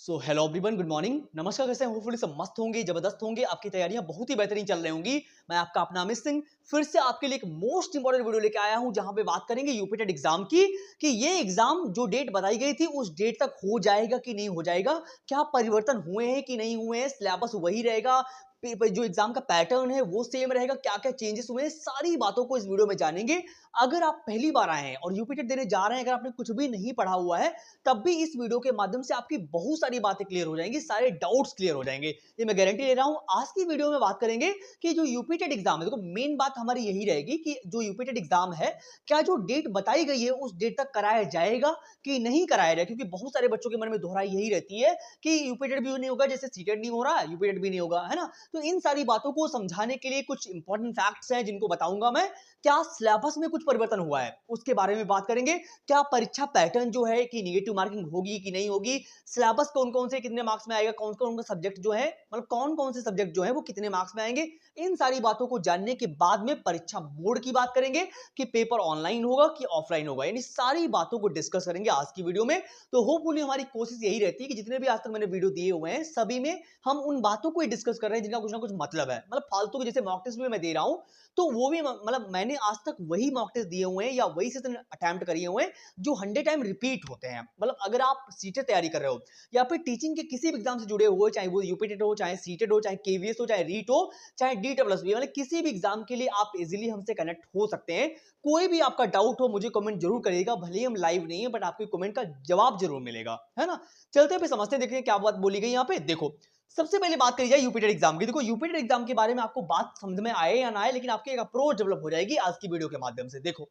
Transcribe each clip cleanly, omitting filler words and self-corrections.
So hello everyone, good morning, नमस्कार। कैसे हैं? होपफुली सब मस्त होंगे, जबरदस्त होंगे, आपकी तैयारियां बहुत ही बेहतरीन चल रही होंगी। मैं आपका अपना अमित सिंह फिर से आपके लिए एक मोस्ट इंपोर्टेंट वीडियो लेके आया हूं, जहां पे बात करेंगे यूपी टेट एग्जाम की कि ये एग्जाम जो डेट बताई गई थी उस डेट तक हो जाएगा कि नहीं हो जाएगा, क्या परिवर्तन हुए हैं कि नहीं हुए हैं, सिलेबस वही रहेगा, जो एग्जाम का पैटर्न है वो सेम रहेगा, क्या क्या चेंजेस हुए हैं, सारी बातों को इस वीडियो में जानेंगे। अगर आप पहली बार आए हैं और यूपी टेट देने जा रहे हैं, अगर आपने कुछ भी नहीं पढ़ा हुआ है, तब भी इस वीडियो के माध्यम से आपकी बहुत सारी बातें क्लियर हो जाएंगी, सारे डाउट्स क्लियर हो जाएंगे, ये मैं गारंटी ले रहा हूं। आज की वीडियो में बात करेंगे कि जो यूपी टेट एग्जाम है, देखो मेन बात हमारी यही रहेगी कि जो यूपी टेट एग्जाम है, क्या जो डेट बताई गई है उस डेट तक कराया जाएगा कि नहीं कराया जाएगा, क्योंकि बहुत सारे बच्चों के मन में दोहराई यही रहती है कि यूपी टेट भी नहीं होगा, जैसे सीटेट नहीं हो रहा है यूपी टेट भी नहीं होगा, है ना। तो इन सारी बातों को समझाने के लिए कुछ इंपॉर्टेंट फैक्ट्स हैं जिनको बताऊंगा मैं। क्या सिलेबस में कुछ परिवर्तन हुआ है उसके बारे में बात करेंगे। क्या परीक्षा पैटर्न जो है कि निगेटिव मार्किंग होगी कि नहीं होगी, सिलेबस कौन कौन से कितने मार्क्स में आएगा, कौन कौन सा सब्जेक्ट जो है, मतलब कौन कौन से सब्जेक्ट जो है वो कितने मार्क्स में आएंगे, इन सारी बातों को जानने के बाद में परीक्षा मोड की बात करेंगे कि पेपर ऑनलाइन होगा कि ऑफलाइन होगा, यानी सारी बातों को डिस्कस करेंगे आज की वीडियो में। तो होपफुली हमारी कोशिश यही रहती है कि जितने भी आज तक मैंने वीडियो दिए हुए हैं सभी में हम उन बातों को ही डिस्कस कर रहे हैं जिनका कुछ ना कुछ मतलब है, मतलब फालतू के जैसे मॉक टेस्ट भी मैं दे रहा हूं, तो वो भी मतलब मैंने आज तक वही मॉक टेस्ट दिए हुए हैं या वही सेशन अटेम्प्ट किए हुए हैं जो 100 टाइम रिपीट होते हैं। मतलब अगर आप सीटेट तैयारी कर रहे हो या फिर टीचिंग के किसी भी एग्जाम से जुड़े हुए, चाहे वो यूपी टेट हो, चाहे सीटेट हो, चाहे केवीएस हो, चाहे रीट हो, चाहे डी प्लस भी, मतलब किसी भी एग्जाम के लिए आप इजीली हमसे कनेक्ट हो सकते हैं। कोई भी आपका डाउट हो मुझे कमेंट जरूर करिएगा, भले ही हम लाइव नहीं है बट आपके कमेंट का जवाब जरूर मिलेगा, है ना। चलते हैं समझते हैं, देखिए क्या बात बोली गई यहाँ पे। देखो सबसे पहले बात करी जाए यूपी टेट एग्जाम की। देखो यूपी टेट एग्जाम के बारे में आपको बात समझ में आए या ना आए, लेकिन आपकी एक अप्रोच डेवलप हो जाएगी आज की वीडियो के माध्यम से। देखो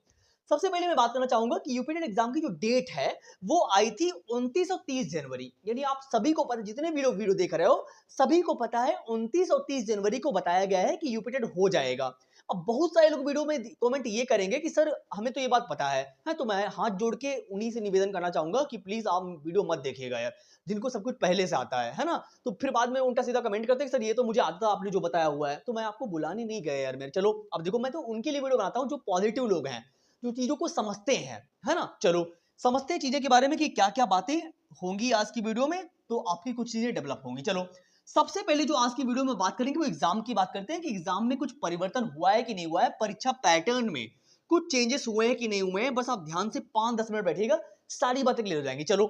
सबसे पहले मैं बात करना चाहूंगा कि यूपी टेट एग्जाम की जो डेट है वो आई थी 29 और 30 जनवरी, यानी आप सभी को पता, जितने भी लोग वीडियो देख रहे हो सभी को पता है 29 और 30 जनवरी को बताया गया है कि यूपी टेट हो जाएगा। अब बहुत सारे लोग वीडियो में कमेंट ये करेंगे कि सर हमें तो ये बात पता है, तो मैं हाथ जोड़ के उन्हीं से निवेदन करना चाहूंगा कि प्लीज आप वीडियो मत देखिएगा यार, जिनको सब कुछ पहले से आता है ना। तो फिर बाद में उल्टा सीधा कमेंट करते हैं कि सर ये तो मुझे आता था, आपने जो बताया हुआ है, तो मैं आपको बुलाने नहीं गया यार मेरे। चलो अब देखो मैं तो उनके लिए वीडियो बनाता हूँ जो पॉजिटिव लोग हैं, जो चीजों को समझते हैं, है ना। चलो समझते हैं चीजें के बारे में कि क्या क्या बातें होंगी आज की वीडियो में, तो आपकी कुछ चीजें डेवलप होंगी। चलो सबसे पहले जो आज की वीडियो में बात करेंगे वो एग्जाम की बात करते हैं कि एग्जाम में कुछ परिवर्तन हुआ है कि नहीं हुआ है, परीक्षा पैटर्न में कुछ चेंजेस हुए हैं कि नहीं हुए हैं। बस आप ध्यान से 5-10 मिनट बैठिएगा, सारी बातें क्लियर हो जाएंगी। चलो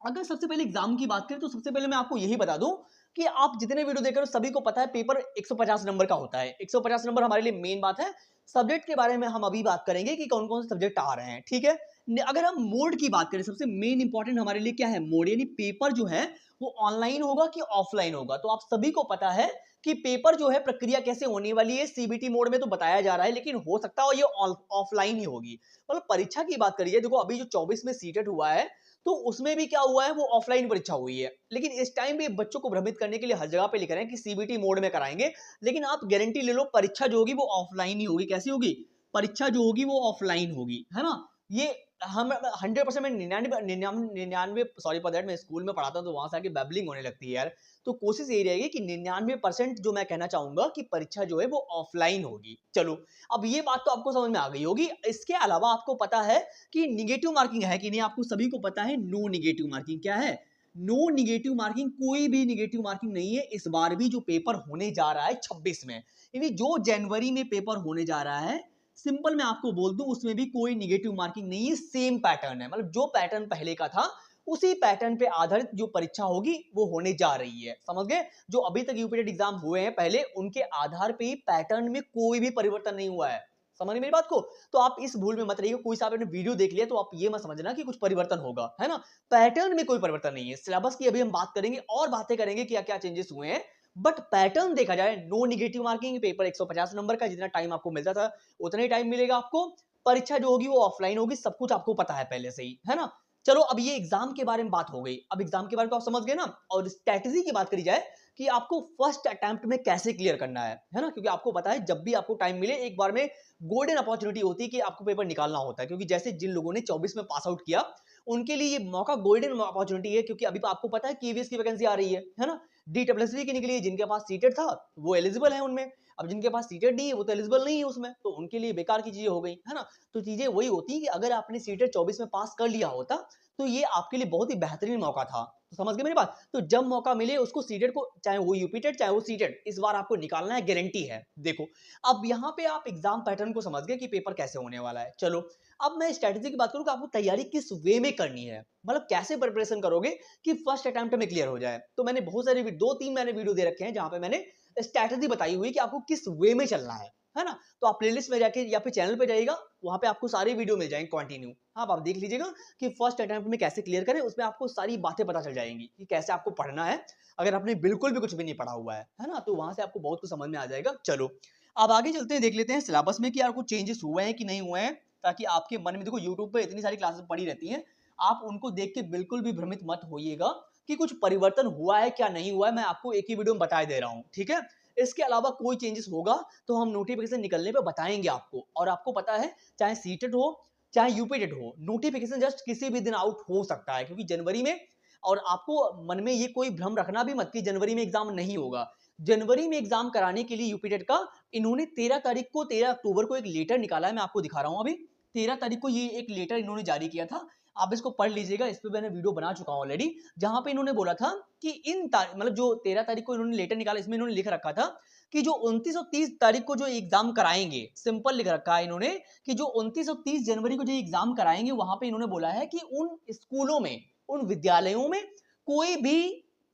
अगर सबसे पहले एग्जाम की बात करें तो सबसे पहले मैं आपको यही बता दूं कि आप जितने वीडियो देख रहे हो सभी को पता है पेपर 150 नंबर का होता है। 150 नंबर हमारे लिए मेन बात है। सब्जेक्ट के बारे में हम अभी बात करेंगे कि कौन कौन से सब्जेक्ट आ रहे हैं, ठीक है। अगर हम मोड की बात करें, सबसे मेन इंपॉर्टेंट हमारे लिए क्या है, मोड, यानी पेपर जो है वो ऑनलाइन होगा कि ऑफलाइन होगा। तो आप सभी को पता है कि पेपर जो है प्रक्रिया कैसे होने वाली है, सीबीटी मोड में तो बताया जा रहा है, लेकिन हो सकता है ये ऑफलाइन ही होगी। मतलब परीक्षा की बात करिए, देखो अभी जो 24 में सीटेट हुआ है तो उसमें भी क्या हुआ है, वो ऑफलाइन परीक्षा हुई है, लेकिन इस टाइम भी बच्चों को भ्रमित करने के लिए हर जगह पे लिख रहे हैं कि सीबीटी मोड में कराएंगे, लेकिन आप गारंटी ले लो परीक्षा जो होगी वो ऑफलाइन ही होगी। कैसी होगी परीक्षा जो होगी, वो ऑफलाइन होगी, है ना। ये हम 100% में 99 सॉरी फॉर दैट, मैं स्कूल में पढ़ाता हूँ तो वहां से आके बैबलिंग होने लगती है यार। तो कोशिश यही रहेगी कि 99% जो मैं कहना चाहूंगा कि परीक्षा जो है वो ऑफलाइन होगी। चलो अब ये बात तो आपको समझ में आ गई होगी। इसके अलावा आपको पता है कि निगेटिव मार्किंग है कि नहीं, आपको सभी को पता है नो निगेटिव मार्किंग क्या है। नो निगेटिव मार्किंग, कोई भी निगेटिव मार्किंग नहीं है इस बार भी जो पेपर होने जा रहा है 26 में, यानी जो जनवरी में पेपर होने जा रहा है, सिंपल मैं आपको बोल दूं उसमें भी कोई निगेटिव मार्किंग नहीं है, सेम पैटर्न है। मतलब जो पैटर्न पहले का था उसी पैटर्न पे आधारित जो परीक्षा होगी वो होने जा रही है, समझ गए। जो अभी तक यूपीटेट एग्जाम हुए हैं पहले, उनके आधार पे ही पैटर्न में कोई भी परिवर्तन नहीं हुआ है। समझ मेरी बात को। तो आप इस भूल में मत रहिए, कोई सा आपने वीडियो देख लिया तो आप ये मत समझना कि कुछ परिवर्तन होगा, है ना। पैटर्न में कोई परिवर्तन नहीं है। सिलेबस की अभी हम बात करेंगे और बातें करेंगे क्या क्या चेंजेस हुए हैं, बट पैटर्न देखा जाए no negative marking, paper 150 number का, जितना टाइम आपको मिलता था उतना ही टाइम मिलेगा आपको। परीक्षा जो होगी वो ऑफलाइन होगी, सब कुछ आपको पता है पहले से ही, है ना। चलो अब ये एग्जाम के बारे में बात हो गई, अब एग्जाम के बारे में तो आप समझ गए ना। और स्ट्रेटेजी की बात करी जाए कि आपको फर्स्ट अटेम्प्ट में कैसे क्लियर करना है ना, क्योंकि आपको पता है जब भी आपको टाइम मिले एक बार में गोल्डन अपॉर्चुनिटी होती है कि आपको पेपर निकालना होता है, क्योंकि जैसे जिन लोगों ने 24 में पास आउट किया उनके लिए ये मौका गोल्डन अपॉर्चुनिटी है, क्योंकि अभी तो आपको पता है केवीएस की वैकेंसी आ रही है ना। DSSB की निकली है, जिनके पास सीटेड था वो एलिजिबल है उनमें, अब जिनके पास सीटेड नहीं है वो तो एलिजिबल नहीं है उसमें, तो उनके लिए बेकार की चीजें हो गई, है ना। तो चीजें वही होती है कि अगर आपने सीटेड 24 में पास कर लिया होता तो ये आपके लिए बहुत ही बेहतरीन मौका था। तो समझ गए मेरी बात? तो जब मौका मिले उसको सीटेट को, चाहे वो यूपीटेट चाहे वो सीटेट, इस बार आपको निकालना है, गारंटी है। देखो, अब यहाँ पे आप एग्जाम पैटर्न को समझ गए कि पेपर कैसे होने वाला है। चलो, अब मैं स्ट्रेटजी की बात करूँ कि आपको तैयारी किस वे में करनी है, मतलब कैसे प्रिपरेशन करोगे कि फर्स्ट अटेम्प्ट में क्लियर हो जाए। तो मैंने बहुत सारे 2-3 मैंने वीडियो दे रखे हैं जहाँ पे मैंने स्ट्रेटजी बताई हुई कि आपको किस वे में चलना है ना? तो आप प्लेलिस्ट में जाके या फिर चैनल पे जाइएगा, वहाँ पे आपको सारे वीडियो मिल जाएंगे कंटिन्यू। हाँ, आप देख लीजिएगा कि फर्स्ट अटेम्प्ट में कैसे क्लियर करें, उसमें आपको सारी बातें पता चल जाएंगी कि कैसे आपको पढ़ना है। अगर आपने बिल्कुल भी कुछ भी नहीं पढ़ा हुआ है ना? तो वहाँ से आपको बहुत कुछ समझ में आ जाएगा। चलो, अब आगे चलते हैं, देख लेते हैं सिलेबस में कि यार कुछ चेंजेस हुए हैं कि नहीं हुए हैं, ताकि आपके मन में, देखो यूट्यूब पे इतनी सारी क्लासेस पड़ी रहती हैं, आप उनको देख के बिल्कुल भी भ्रमित मत होइएगा कि कुछ परिवर्तन हुआ है क्या नहीं हुआ है। मैं आपको एक ही वीडियो में बता दे रहा हूँ, ठीक है? इसके अलावा कोई चेंजेस होगा तो हम नोटिफिकेशन निकलने पे बताएंगे आपको। और आपको पता है, चाहे सीटेट हो चाहे यूपीटेट हो, नोटिफिकेशन जस्ट किसी भी दिन आउट हो सकता है, क्योंकि जनवरी में, और आपको मन में ये कोई भ्रम रखना भी मत कि जनवरी में एग्जाम नहीं होगा। जनवरी में एग्जाम कराने के लिए यूपीटेट का इन्होंने 13 तारीख को, 13 अक्टूबर को एक लेटर निकाला है। मैं आपको दिखा रहा हूं अभी। 13 तारीख को ये एक लेटर इन्होंने जारी किया था। आप इसको पढ़ लीजिएगा, इस पे मैंने वीडियो बना चुका हूं ऑलरेडी, जहां पे इन्होंने बोला था कि मतलब जो 13 तारीख को इन्होंने लेटर निकाला, इसमें इन्होंने लिख रखा था कि जो 29 और 30 तारीख को जो एग्जाम कराएंगे, सिंपल लिख रखा है इन्होंने कि जो 29 और 30 जनवरी को जो एग्जाम कराएंगे, वहां पे इन्होंने बोला है कि उन स्कूलों में, उन विद्यालयों में कोई भी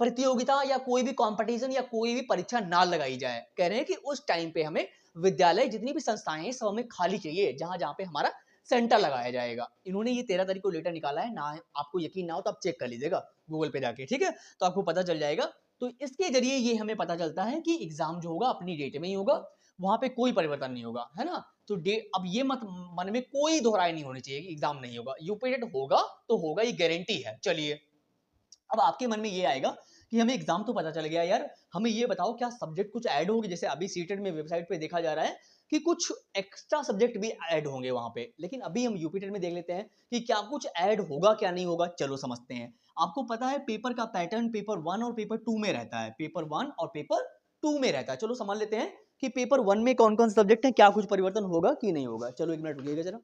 प्रतियोगिता या कोई भी कंपटीशन या कोई भी परीक्षा ना लगाई जाए। कह रहे हैं कि उस टाइम पे हमें विद्यालय, जितनी भी संस्थाएं हैं, सब हमें खाली चाहिए, जहां जहां पे हमारा सेंटर लगाया जाएगा। इन्होंने ये 13 तारीख को लेटर निकाला है ना। आपको यकीन ना हो तो आप चेक कर लीजिएगा गूगल पे जाके, ठीक है? तो आपको पता चल जाएगा। तो इसके जरिए ये हमें पता चलता है कि एग्जाम जो होगा अपनी डेट में ही होगा, वहां पे कोई परिवर्तन नहीं होगा, है ना? तो अब ये मत मन में कोई दोहराई नहीं होनी चाहिए कि एग्जाम नहीं होगा। यूपीटेट होगा तो होगा, ये गारंटी है। चलिए, अब आपके मन में ये आएगा कि हमें एग्जाम तो पता चल गया यार, हमें ये बताओ क्या सब्जेक्ट कुछ ऐड होगी? जैसे अभी सीटेट में वेबसाइट पे देखा जा रहा है कि कुछ एक्स्ट्रा सब्जेक्ट भी ऐड होंगे वहां पे, लेकिन अभी हम यूपीटेट में देख लेते हैं कि क्या कुछ ऐड होगा क्या नहीं होगा। चलो समझते हैं। आपको पता है पेपर का पैटर्न पेपर 1 और पेपर 2 में रहता है, पेपर 1 और पेपर 2 में रहता है। चलो समझ लेते हैं कि पेपर 1 में कौन कौन सब्जेक्ट है, क्या कुछ परिवर्तन होगा कि नहीं होगा। चलो 1 मिनट रुकिएगा जरा।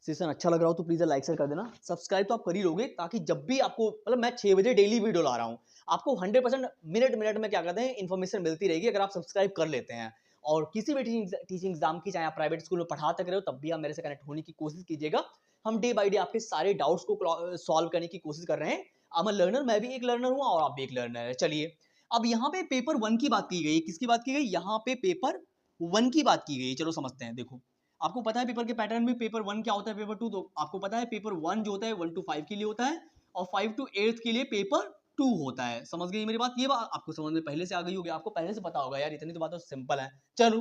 सेशन अच्छा लग रहा हो तो प्लीज लाइक शेयर कर देना। सब्सक्राइब तो आप कर ही लोगे, ताकि जब भी आपको, मतलब मैं 6 बजे डेली वीडियो ला रहा हूँ, आपको 100% मिनट मिनट में क्या कहते हैं इन्फॉर्मेशन मिलती रहेगी, अगर आप सब्सक्राइब कर लेते हैं। और किसी भी टीचिंग एग्जाम की, चाहे आप प्राइवेट स्कूल में पढ़ा तक रहे हो, तब भी आप मेरे से कनेक्ट होने की कोशिश कीजिएगा। हम डे बाई डे आपके सारे डाउट्स को सॉल्व करने की कोशिश कर रहे हैं। I'm a लर्नर, मैं भी एक लर्नर हूँ और आप भी एक लर्नर है। चलिए, अब यहाँ पे पेपर 1 की बात की गई, किसकी बात की गई? यहाँ पे पेपर 1 की बात की गई। चलो समझते हैं। देखो, आपको पता है पेपर के पैटर्न में पेपर 1 क्या होता है, पेपर 2, तो आपको पता है पेपर 1 जो होता है 1 to 5 के लिए होता है, और 5 to 8 के लिए पेपर 2 होता है। समझ गई मेरी बात? ये बात आपको समझ में पहले से आ गई होगी, आपको पहले से पता होगा यार, इतनी तो बात तो सिंपल है। चलो,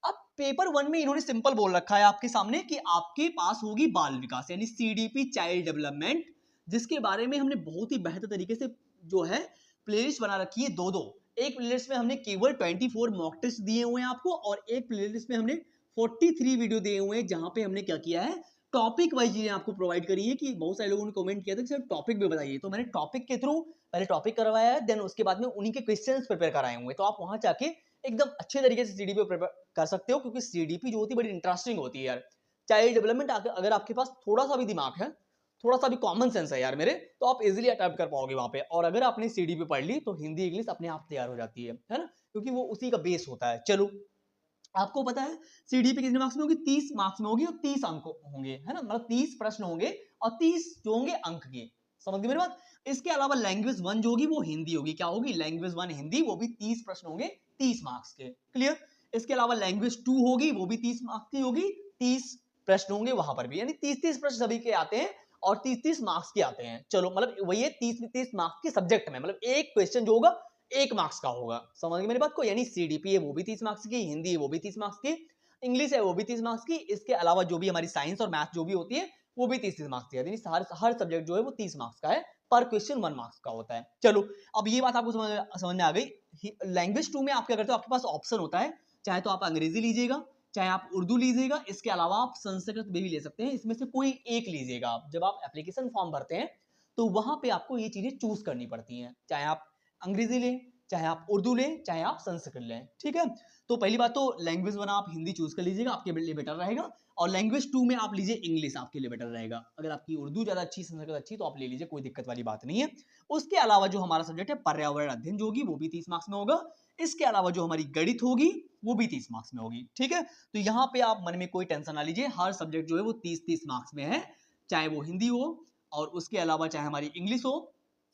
अब पेपर 1 में इन्होंने सिंपल बोल रखा है आपके सामने कि आपके पास होगी बाल विकास, यानी सीडीपी, चाइल्ड डेवलपमेंट, जिसके बारे में हमने बहुत ही बेहतर तरीके से जो है प्लेलिस्ट बना रखी है, दो दो। एक प्लेलिस्ट में हमने केवल 24 मॉक टेस्ट दिए हुए हैं आपको, और एक प्लेलिस्ट में हमने 43 वीडियो दिए हुए हैं, जहां पे हमने क्या किया है, टॉपिक वाइज चीजें आपको प्रोवाइड करी है। कि बहुत सारे लोगों ने कमेंट किया था कि सर टॉपिक भी बताइए, तो मैंने टॉपिक के थ्रू पहले टॉपिक करवाया है, देन उसके बाद में उन्हीं के क्वेश्चंस प्रिपेयर कराए हुए, तो आप वहां जाके एकदम अच्छे तरीके से सीडीपी प्रिपेयर कर सकते हो, क्योंकि सीडीपी जो होती है बड़ी इंटरेस्टिंग होती है यार। चाइल्ड डेवलपमेंट, अगर आपके पास थोड़ा सा भी दिमाग है, थोड़ा सा भी कॉमन सेंस है यार मेरे, तो आप इजीली अटेम्प्ट कर पाओगे वहां पे। और अगर आपने सीडीपी पढ़ ली तो हिंदी इंग्लिश अपने आप तैयार हो जाती है ना, क्योंकि वो उसी का बेस होता है। चलो, आपको पता है सीडीपी कितने मार्क्स में होगी? 30 मार्क्स में होगी, और 30 अंक होंगे, है ना? मतलब 30 प्रश्न होंगे और 30 जो होंगे अंक के। समझ गए मेरी बात? इसके अलावा लैंग्वेज 1 जो होगी वो हिंदी होगी। क्या होगी? लैंग्वेज 1 हिंदी, वो भी 30 प्रश्न होंगे, 30 मार्क्स के। क्लियर? इसके अलावा लैंग्वेज 2 होगी, वो भी 30 मार्क्स की होगी, 30 प्रश्न होंगे वहां पर भी, यानी 30-30 प्रश्न सभी के आते हैं, और 30-30 मार्क्स के आते हैं। चलो, मतलब वही है 30-30 मार्क्स के सब्जेक्ट में, मतलब एक क्वेश्चन जो होगा 1 मार्क्स का होगा। समझ गए मेरी बात को? यानी सीडीपी है वो भी 30 मार्क्स की, हिंदी है वो भी 30 मार्क्स की, इंग्लिश है वो भी 30 मार्क्स की, इसके अलावा जो भी हमारी साइंस और मैथ जो भी होती है वो भी 30-30 मार्क्स की है। यानी हर सब्जेक्ट जो है वो 30 मार्क्स का है, पर क्वेश्चन 1 मार्क्स का होता है। चलो, अब ये बात आपको समझ में आ गई। लैंग्वेज 2 में आप क्या करते हो, आपके पास ऑप्शन होता है, चाहे तो आप अंग्रेजी लीजिएगा, चाहे आप उर्दू लीजिएगा, इसके अलावा आप संस्कृत भी ले सकते हैं, इसमें से कोई एक लीजिएगा। आप जब आप एप्लीकेशन फॉर्म भरते हैं तो वहां पे आपको ये चीजें चूज करनी पड़ती हैं, चाहे आप अंग्रेजी लें, चाहे आप उर्दू लें चाहे आप संस्कृत लें, ठीक है। तो पहली बात तो लैंग्वेज 1 आप हिंदी चूज कर लीजिएगा, आपके लिए बेटर रहेगा। और लैंग्वेज 2 में आप लीजिए इंग्लिश, आपके लिए बेटर रहेगा। अगर आपकी उर्दू ज्यादा अच्छी, संस्कृत अच्छी, तो आप ले लीजिए, कोई दिक्कत वाली बात नहीं है। उसके अलावा जो हमारा सब्जेक्ट है पर्यावरण अध्ययन जो होगी वो भी 30 मार्क्स में होगा। इसके अलावा जो हमारी गणित होगी वो भी 30 मार्क्स में होगी, ठीक है। तो यहाँ पे आप मन में कोई टेंशन ना लीजिए, हर सब्जेक्ट जो है वो 30-30 मार्क्स में है, चाहे वो हिंदी हो और उसके अलावा चाहे हमारी इंग्लिश हो,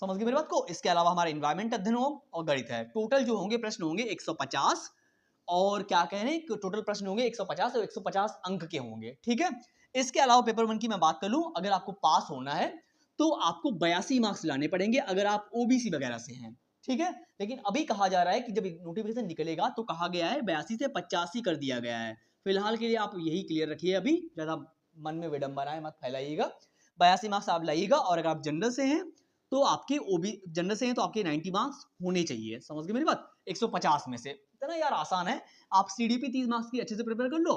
समझ गए मेरी बात को। इसके अलावा हमारा एनवायरमेंट अध्ययन हो और गणित है। टोटल जो होंगे प्रश्न होंगे 150, और क्या कह रहे हैं, टोटल प्रश्न होंगे 150 और 150 अंक के होंगे, ठीक है। इसके अलावा पेपर 1 की मैं बात कर लूं, अगर आपको पास होना है तो आपको 82 मार्क्स लाने पड़ेंगे अगर आप ओबीसी वगैरह से हैं, ठीक है। लेकिन अभी कहा जा रहा है कि जब नोटिफिकेशन निकलेगा तो कहा गया है 82 से 85 कर दिया गया है। फिलहाल के लिए आप यही क्लियर रखिए, अभी ज्यादा मन में विडंबनाएं मत फैलाइएगा। 82 मार्क्स आप लाइएगा, और अगर आप जनरल से हैं तो आपके ओबी जनरल से हैं तो आपके 90 मार्क्स होने चाहिए, समझ गए मेरी बात। 150 में से इतना यार आसान है, आप सीडीपी 30 मार्क्स की अच्छे से प्रिपेयर कर लो,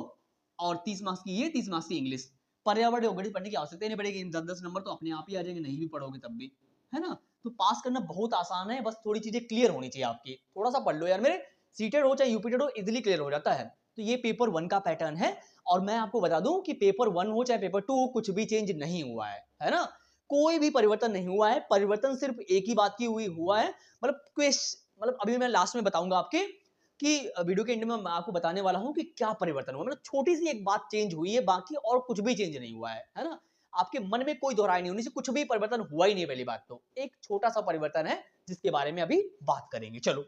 और 30 मार्क्स की ये, 30 मार्क्स की इंग्लिश। पर्यावरण और गणित पढ़ने की आवश्यकता नहीं पड़ेगी, 10-10 नंबर तो अपने आप ही आ जाएंगे, नहीं भी पढ़ोगे तब भी, है ना। तो पास करना बहुत आसान है, बस थोड़ी चीजें क्लियर होनी चाहिए आपकी, थोड़ा सा पढ़ लो यार मेरे। सीटेड हो चाहे यूपीटेड हो, इजिली क्लियर हो जाता है। तो ये पेपर 1 का पैटर्न है, और मैं आपको बता दूं कि पेपर 1 हो चाहे पेपर 2 हो, कुछ भी चेंज नहीं हुआ है ना। कोई भी परिवर्तन नहीं हुआ है, परिवर्तन सिर्फ एक ही बात की हुआ है, मतलब अभी मैं लास्ट में बताऊंगा आपके कि वीडियो के एंड में मैं आपको बताने वाला हूं कि क्या परिवर्तन हुआ, मतलब छोटी सी एक बात चेंज हुई है, बाकी और कुछ भी चेंज नहीं हुआ है ना। आपके मन में कोई दोहराई नहीं होनी चाहिए, कुछ भी परिवर्तन हुआ ही नहीं, पहली बात तो एक छोटा सा परिवर्तन है जिसके बारे में अभी बात करेंगे। चलो,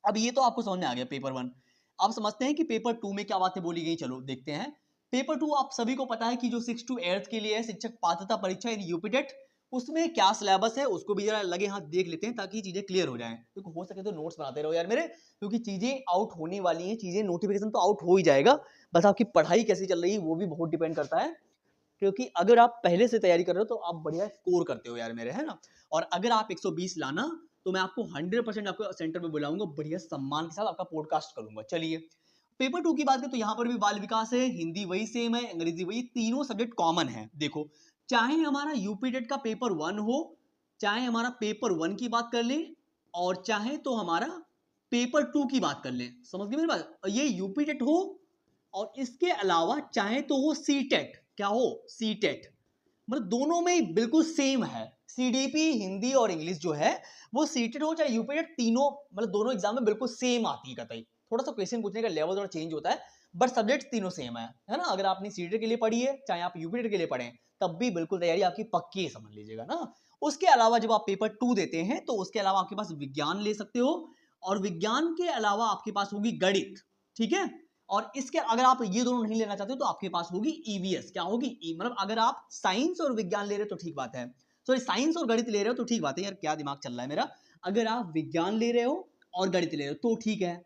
अब ये तो आपको समझ में आ गया पेपर 1। आप समझते हैं कि पेपर 2 में क्या बातें बोली गई, चलो देखते हैं। पेपर 2 आप सभी को पता है कि जो 6 to 8 के लिए है, शिक्षक पात्रता परीक्षा यानी यूपीटेट, उसमें क्या सिलेबस है उसको भी जरा लगे हाथ देख लेते हैं ताकि चीजें क्लियर हो जाएं। क्योंकि हो सके तो नोट्स बनाते रहो यार मेरे, क्योंकि चीजें आउट होने वाली हैं, चीजें नोटिफिकेशन तो आउट हो ही जाएगा, बस आपकी पढ़ाई कैसी चल रही है वो भी बहुत डिपेंड करता है। क्योंकि अगर आप पहले से तैयारी कर रहे हो तो आप बढ़िया स्कोर करते हो यार मेरे, है ना। और अगर आप 120 लाना तो मैं आपको 100% आपको सेंटर में बुलाऊंगा, बढ़िया सम्मान के साथ आपका पॉडकास्ट करूंगा। चलिए, पेपर 2 की बात करें तो यहाँ पर भी बाल विकास है, हिंदी वही सेम है, अंग्रेजी वही, तीनों सब्जेक्ट कॉमन है। देखो, चाहे हमारा यूपीटेट का पेपर 1 हो, चाहे हमारा पेपर 1 की बात कर लें, और चाहे तो हमारा पेपर 2 की बात कर लें, समझ गए मेरी बात। ये यूपीटेट हो, और इसके अलावा चाहे तो वो सीटेट, क्या हो, सीटेट, मतलब दोनों में बिल्कुल सेम है। सीडीपी हिंदी और इंग्लिश जो है वो सीटेट हो चाहे यूपीटेट, तीनों मतलब दोनों एग्जाम में बिल्कुल सेम आती है कतई। थोड़ा सा क्वेश्चन पूछने का लेवल थोड़ा चेंज होता है, बट सब्जेक्ट तीनों सेम है ना। अगर आपने सीटेट के लिए पढ़ी है चाहे आप यूपीटेट के लिए पढ़े, तब भी बिल्कुल तैयारी आपकी पक्की है, समझ लीजिएगा ना। उसके अलावा जब आप पेपर 2 देते हैं तो उसके अलावा आपके पास विज्ञान ले सकते हो, और विज्ञान के अलावा आपके पास होगी गणित, ठीक है। और इसके अगर आप ये दोनों नहीं लेना चाहते हो तो आपके पास होगी ईवीएस, क्या होगी, मतलब अगर आप साइंस और विज्ञान ले रहे हो तो ठीक बात है, सॉरी साइंस और गणित ले रहे हो तो ठीक बात है, यार क्या दिमाग चल रहा है मेरा। अगर आप विज्ञान ले रहे हो और गणित ले रहे हो तो ठीक है।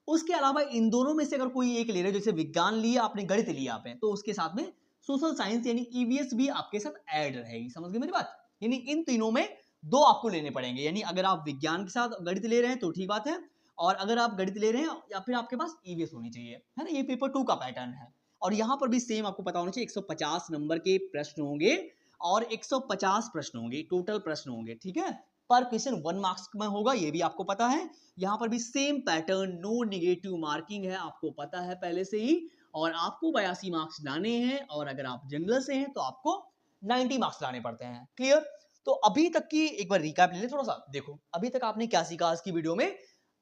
उसके अलावा इन दोनों में से अगर कोई एक ले रहे हो, जैसे विज्ञान लिया आपने, गणित लिया आपने, तो उसके साथ में सोशल साइंस यानी ईवीएस भी आपके साथ ऐड रहेगी, समझ गए मेरी बात। यानी इन तीनों में दो आपको लेने पड़ेंगे, यानी अगर आप विज्ञान के साथ गणित ले रहे हैं तो ठीक बात है, और अगर आप गणित ले रहे हैं या फिर आपके पास ईवीएस होनी चाहिए, है ना। ये पेपर 2 का पैटर्न है, और यहाँ पर भी सेम आपको पता होना चाहिए, 150 नंबर के प्रश्न होंगे और 150 प्रश्न होंगे, टोटल प्रश्न होंगे, ठीक है। पर क्वेश्चन 1 मार्क्स में होगा, ये भी आपको पता है। यहाँ पर भी same pattern, no negative marking है, आपको पता है पहले से ही। और आपको 82 मार्क्स लाने हैं, और अगर आप जनरल से हैं तो आपको 90 मार्क्स लाने पड़ते हैं, क्लियर। तो अभी तक की एक बार रिकैप ले लें थोड़ा सा। देखो, अभी तक आपने क्या सीखा आज की वीडियो में।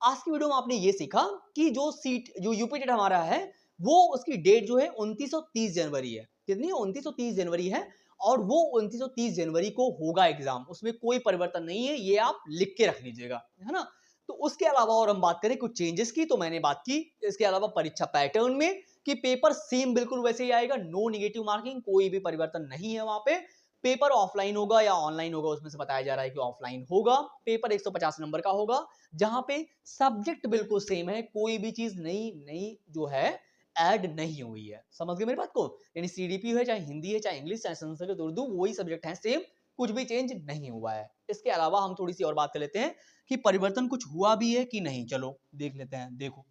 आज की वीडियो में आपने ये सीखा कि जो यूपीटेट हमारा है वो उसकी डेट जो है 29 और 30 जनवरी है। कितनी, 29 और 30 जनवरी है, और वो 29 और 30 जनवरी को होगा एग्जाम, उसमें कोई परिवर्तन नहीं है, ये आप लिख के रख लीजिएगा, है ना। तो उसके अलावा और हम बात करें कुछ चेंजेस की, तो मैंने बात की इसके अलावा परीक्षा पैटर्न में कि पेपर सेम बिल्कुल वैसे ही आएगा, नो निगेटिव मार्किंग, कोई भी परिवर्तन नहीं है वहां पे। पेपर ऑफलाइन होगा या ऑनलाइन होगा, उसमें से बताया जा रहा है कि ऑफलाइन होगा। पेपर 150 नंबर का होगा, जहां पे सब्जेक्ट बिल्कुल सेम है, कोई भी चीज नई नई जो है ऐड नहीं हुई है, समझ गए मेरी बात को। यानी सीडीपी है चाहे हिंदी है चाहे इंग्लिश चाहे संस्कृत उर्दू, वही सब्जेक्ट है सेम, कुछ भी चेंज नहीं हुआ है। इसके अलावा हम थोड़ी सी और बात कर लेते हैं कि परिवर्तन कुछ हुआ भी है कि नहीं, चलो देख लेते हैं। देखो,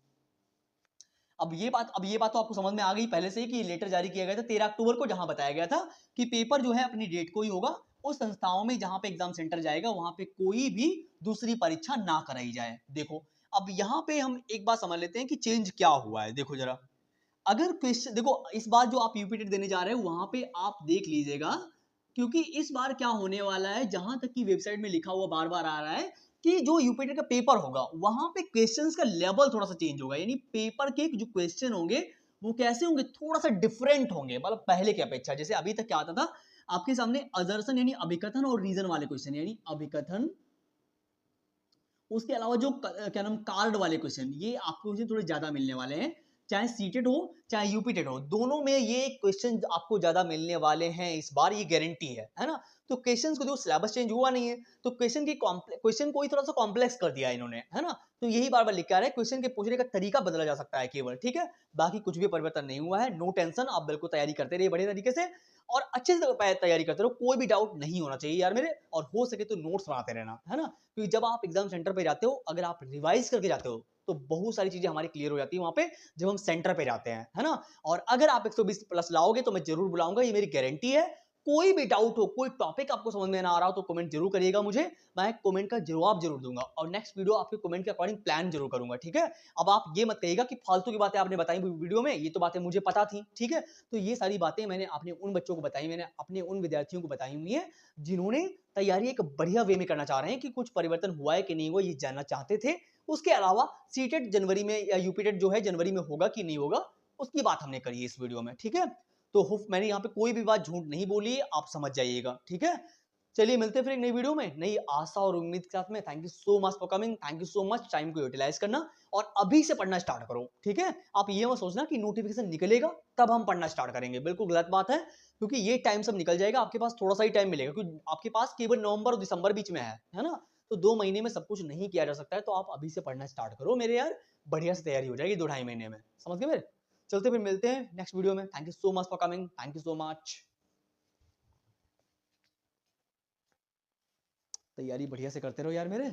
अब ये बात तो आपको समझ में आ गई पहले से ही कि लेटर जारी किया गया था 13 अक्टूबर को, जहां बताया गया था कि पेपर जो है अपनी डेट को ही होगा, उस संस्थाओं में जहां पे एग्जाम सेंटर जाएगा वहां पे कोई भी दूसरी परीक्षा ना कराई जाए। देखो अब यहाँ पे हम एक बात समझ लेते हैं कि चेंज क्या हुआ है। देखो जरा, अगर क्वेश्चन देखो, इस बार जो आप यूपी टेट देने जा रहे हो वहां पे आप देख लीजिएगा, क्योंकि इस बार क्या होने वाला है, जहां तक की वेबसाइट में लिखा हुआ बार बार आ रहा है कि जो यूपी टेट का पेपर होगा वहां पे क्वेश्चंस का लेवल थोड़ा सा चेंज होगा, यानी पेपर के जो क्वेश्चन होंगे वो कैसे होंगे, थोड़ा सा डिफरेंट होंगे, मतलब पहले की अपेक्षा। जैसे अभी तक क्या आता था आपके सामने, अजर्सन यानी अभिकथन और रीजन वाले क्वेश्चन, यानी अभिकथन, उसके अलावा जो क्या नाम कार्ड वाले क्वेश्चन, ये आपको थोड़े ज्यादा मिलने वाले हैं। चाहे सीटेड हो चाहे यूपीटेड हो, दोनों में ये क्वेश्चन आपको ज्यादा मिलने वाले हैं इस बार, ये गारंटी है ना। तो क्वेश्चंस को, जो सिलेबस चेंज हुआ नहीं है तो क्वेश्चन को ही थोड़ा सा कॉम्प्लेक्स कर दिया इन्होंने, है ना। तो यही बार बार लिख के आ रहा है, क्वेश्चन के पूछने का तरीका बदला जा सकता है केवल, ठीक है। बाकी कुछ भी परिवर्तन नहीं हुआ है, नो टेंशन, आप बिल्कुल तैयारी करते रहिए बढ़िया तरीके से और अच्छे से तैयारी करते रहो, कोई भी डाउट नहीं होना चाहिए यार मेरे। और हो सके तो नोट्स बनाते रहना, है ना, क्योंकि जब आप एग्जाम सेंटर पे जाते हो, अगर आप रिवाइज करके जाते हो तो बहुत सारी चीजें हमारी क्लियर हो जाती है वहां पे जब हम सेंटर पे जाते हैं, है ना। और अगर आप 120 प्लस लाओगे तो मैं जरूर बुलाऊंगा, ये मेरी गारंटी है। कोई भी डाउट हो, कोई टॉपिक आपको समझ में ना आ रहा हो तो कमेंट जरूर करिएगा मुझे, मैं कमेंट का जवाब जरूर दूंगा और नेक्स्ट वीडियो आपके कमेंट के अकॉर्डिंग प्लान जरूर करूंगा, ठीक है। अब आप ये मत कहिएगा कि फालतू की बातें आपने बताई वीडियो में, ये तो बातें मुझे पता थी, ठीक है। तो ये सारी बातें मैंने अपने उन बच्चों को बताई, मैंने अपने उन विद्यार्थियों को बताई हुई है जिन्होंने तैयारी एक बढ़िया वे में करना चाह रहे हैं, कि कुछ परिवर्तन हुआ है कि नहीं हुआ ये जानना चाहते थे। उसके अलावा सीटेट जनवरी में या यूपीटेट जो है जनवरी में होगा कि नहीं होगा, उसकी बात हमने करी है इस वीडियो में, ठीक है। तो होप मैंने यहाँ पे कोई भी बात झूठ नहीं बोली, आप समझ जाइएगा, ठीक है। चलिए मिलते हैं फिर एक नई वीडियो में नई आशा और उम्मीद के साथ में। Thank you so much for coming, thank you so much, time को यूटिलाइज करना और अभी से पढ़ना स्टार्ट करो, ठीक है। आप ये मत सोचना कि नोटिफिकेशन निकलेगा तब हम पढ़ना स्टार्ट करेंगे, बिल्कुल गलत बात है, क्योंकि ये टाइम सब निकल जाएगा, आपके पास थोड़ा सा ही टाइम मिलेगा, क्योंकि आपके पास केवल नवंबर और दिसंबर बीच में है ना। तो 2 महीने में सब कुछ नहीं किया जा सकता है, तो आप अभी से पढ़ना स्टार्ट करो मेरे यार, बढ़िया से तैयारी हो जाएगी 2-2.5 महीने में, समझ गए मेरे। चलते फिर मिलते हैं नेक्स्ट वीडियो में। Thank you so much for coming, thank you so much. तैयारी बढ़िया से करते रहो यार मेरे।